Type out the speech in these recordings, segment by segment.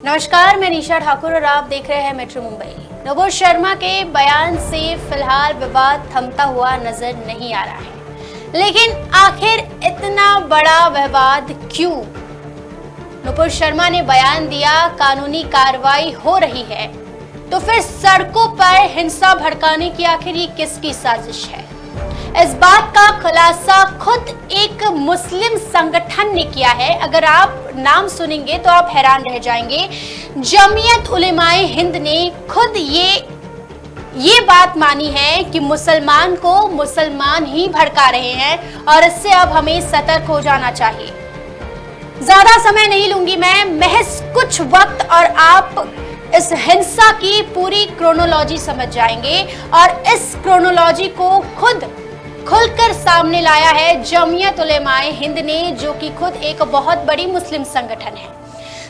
नमस्कार, मैं निशा ठाकुर और आप देख रहे हैं मेट्रो मुंबई। नुपुर शर्मा के बयान से फिलहाल विवाद थमता हुआ नजर नहीं आ रहा है, लेकिन आखिर इतना बड़ा विवाद क्यों? नुपुर शर्मा ने बयान दिया, कानूनी कार्रवाई हो रही है, तो फिर सड़कों पर हिंसा भड़काने की आखिर ये किसकी साजिश है? इस बात का खुलासा खुद एक मुस्लिम संगठन ने किया है। अगर आप नाम सुनेंगे तो आप हैरान रह जाएंगे। जमीयत उलेमाए हिंद ने खुद ये बात मानी है कि मुसलमान को मुसलमान ही भड़का रहे हैं और इससे अब हमें सतर्क हो जाना चाहिए। ज्यादा समय नहीं लूंगी मैं, महज कुछ वक्त और आप इस हिंसा की पूरी क्रोनोलॉजी समझ जाएंगे। और इस क्रोनोलॉजी को खुद खुलकर सामने लाया है जमीयत उलेमाए हिंद ने, जो कि खुद एक बहुत बड़ी मुस्लिम संगठन है।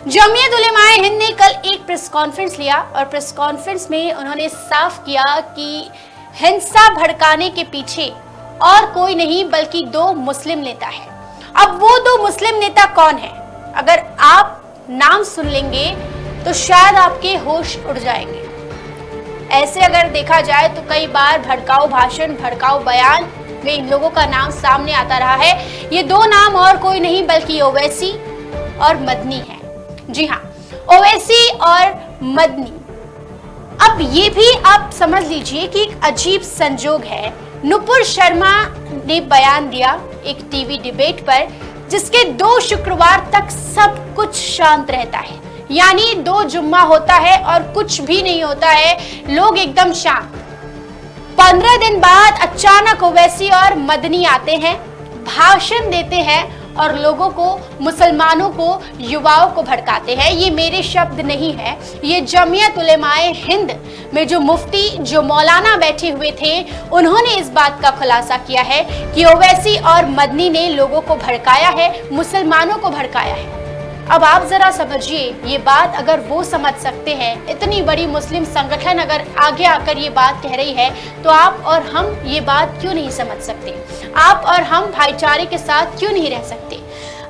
जमीयत उलेमाए हिंद ने कल एक प्रेस कॉन्फ्रेंस लिया और प्रेस कॉन्फ्रेंस में उन्होंने साफ किया कि हिंसा भड़काने के पीछे और कोई नहीं बल्कि दो मुस्लिम नेता है। अब वो दो मुस्लिम नेता कौन है? अगर आप नाम सुन लेंगे तो शायद आपके होश उड़ जाएंगे। ऐसे अगर देखा जाए तो कई बार भड़काऊ भाषण, भड़काऊ बयान में इन लोगों का नाम सामने आता रहा है। ये दो नाम और कोई नहीं बल्कि ओवैसी और मदनी है। जी हाँ, ओवैसी और मदनी। अब ये भी आप समझ लीजिए कि एक अजीब संजोग है। नुपुर शर्मा ने बयान दिया एक टीवी डिबेट पर, जिसके 2 शुक्रवार तक सब कुछ शांत रहता है, यानी 2 जुम्मा होता है और कुछ भी नहीं होता है, लोग एकदम शांत। 15 दिन बाद अचानक ओवैसी और मदनी आते हैं, भाषण देते हैं और लोगों को, मुसलमानों को, युवाओं को भड़काते हैं। ये मेरे शब्द नहीं है, ये जमीयत उलेमाए हिंद में जो मुफ्ती, जो मौलाना बैठे हुए थे, उन्होंने इस बात का खुलासा किया है कि ओवैसी और मदनी ने लोगों को भड़काया है, मुसलमानों को भड़काया है। अब आप जरा समझिए, ये बात अगर वो समझ सकते हैं, इतनी बड़ी मुस्लिम संगठन अगर आगे आकर ये बात कह रही है, तो आप और हम ये बात क्यों नहीं समझ सकते? आप और हम भाईचारे के साथ क्यों नहीं रह सकते?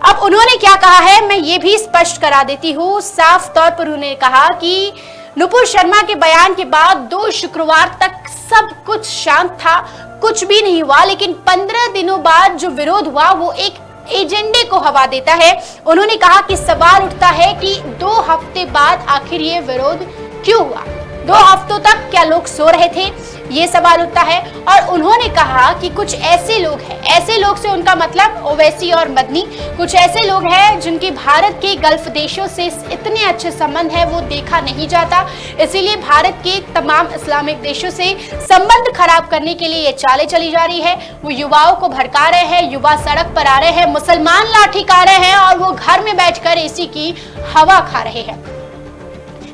अब उन्होंने क्या कहा है, मैं ये भी स्पष्ट करा देती हूँ। साफ तौर पर उन्होंने कहा कि नुपुर शर्मा के बयान के बाद 2 शुक्रवार तक सब कुछ शांत था, कुछ भी नहीं हुआ, लेकिन 15 दिनों बाद जो विरोध हुआ वो एक एजेंडे को हवा देता है। उन्होंने कहा कि सवाल उठता है कि 2 हफ्ते बाद आखिर ये विरोध क्यों हुआ? 2 हफ्तों तक क्या लोग सो रहे थे? ये सवाल उठता है। और उन्होंने कहा कि कुछ ऐसे लोग हैं, ऐसे लोग से उनका मतलब ओवैसी और मदनी, कुछ ऐसे लोग हैं जिनके भारत के गल्फ देशों से इतने अच्छे संबंध है वो देखा नहीं जाता, इसीलिए भारत के तमाम इस्लामिक देशों से संबंध खराब करने के लिए ये चालें चली जा रही है। वो युवाओं को भड़का रहे हैं, युवा सड़क पर आ रहे हैं, मुसलमान लाठी खा रहे हैं और वो घर में बैठकर एसी की हवा खा रहे हैं।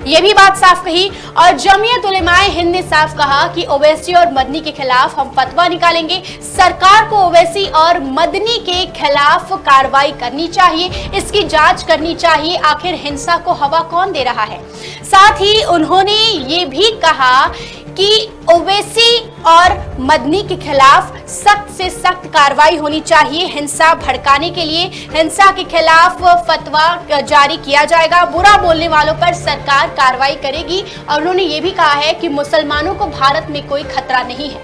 ये भी बात साफ कही। और जमीयत उलेमाए हिंद ने साफ कहा कि ओवैसी और मदनी के खिलाफ हम फतवा निकालेंगे। सरकार को ओवैसी और मदनी के खिलाफ कार्रवाई करनी चाहिए, इसकी जांच करनी चाहिए, आखिर हिंसा को हवा कौन दे रहा है। साथ ही उन्होंने ये भी कहा कि ओवैसी और मदनी के खिलाफ सख्त से सख्त कार्रवाई होनी चाहिए। हिंसा भड़काने के लिए, हिंसा के खिलाफ फतवा जारी किया जाएगा, बुरा बोलने वालों पर सरकार कार्रवाई करेगी। और उन्होंने ये भी कहा है कि मुसलमानों को भारत में कोई खतरा नहीं है।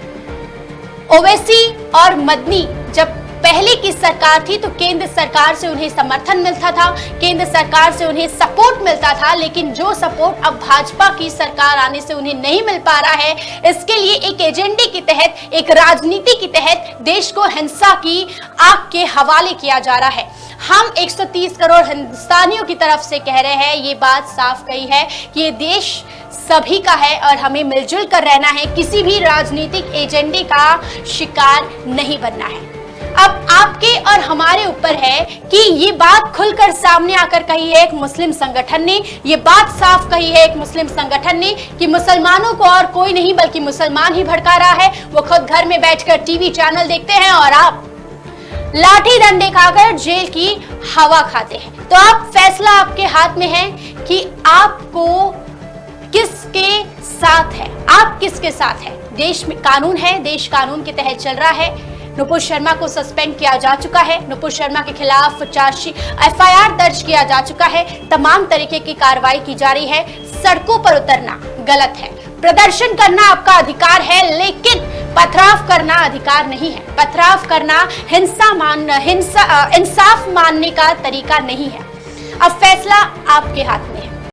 ओवैसी और मदनी जब पहले की सरकार थी तो केंद्र सरकार से उन्हें समर्थन मिलता था, केंद्र सरकार से उन्हें सपोर्ट मिलता था, लेकिन जो सपोर्ट अब भाजपा की सरकार आने से उन्हें नहीं मिल पा रहा है, इसके लिए एक एजेंडे के तहत, एक राजनीति के तहत देश को हिंसा की आग के हवाले किया जा रहा है। हम 130 करोड़ हिंदुस्तानियों की तरफ से कह रहे हैं, ये बात साफ कही है कि ये देश सभी का है और हमें मिलजुल कर रहना है, किसी भी राजनीतिक एजेंडे का शिकार नहीं बनना है। अब आपके और हमारे ऊपर है कि ये बात खुलकर सामने आकर कही है एक मुस्लिम संगठन ने, ये बात साफ कही है एक मुस्लिम संगठन ने कि मुसलमानों को और कोई नहीं बल्कि मुसलमान ही भड़का रहा है। वो खुद घर में बैठकर टीवी चैनल देखते हैं और आप लाठी डंडे खाकर जेल की हवा खाते हैं। तो आप, फैसला आपके हाथ में है कि आपको किसके साथ है, आप किसके साथ है। देश में कानून है, देश कानून के तहत चल रहा है, नुपुर शर्मा को सस्पेंड किया जा चुका है। नुपुर शर्मा के खिलाफ FIR दर्ज किया जा चुका है। तमाम तरीके की कार्रवाई की जा रही है। सड़कों पर उतरना गलत है, प्रदर्शन करना आपका अधिकार है, लेकिन पथराव करना अधिकार नहीं है। पथराव करना इंसाफ मानने का तरीका नहीं है। अब फैसला आपके हाथ में।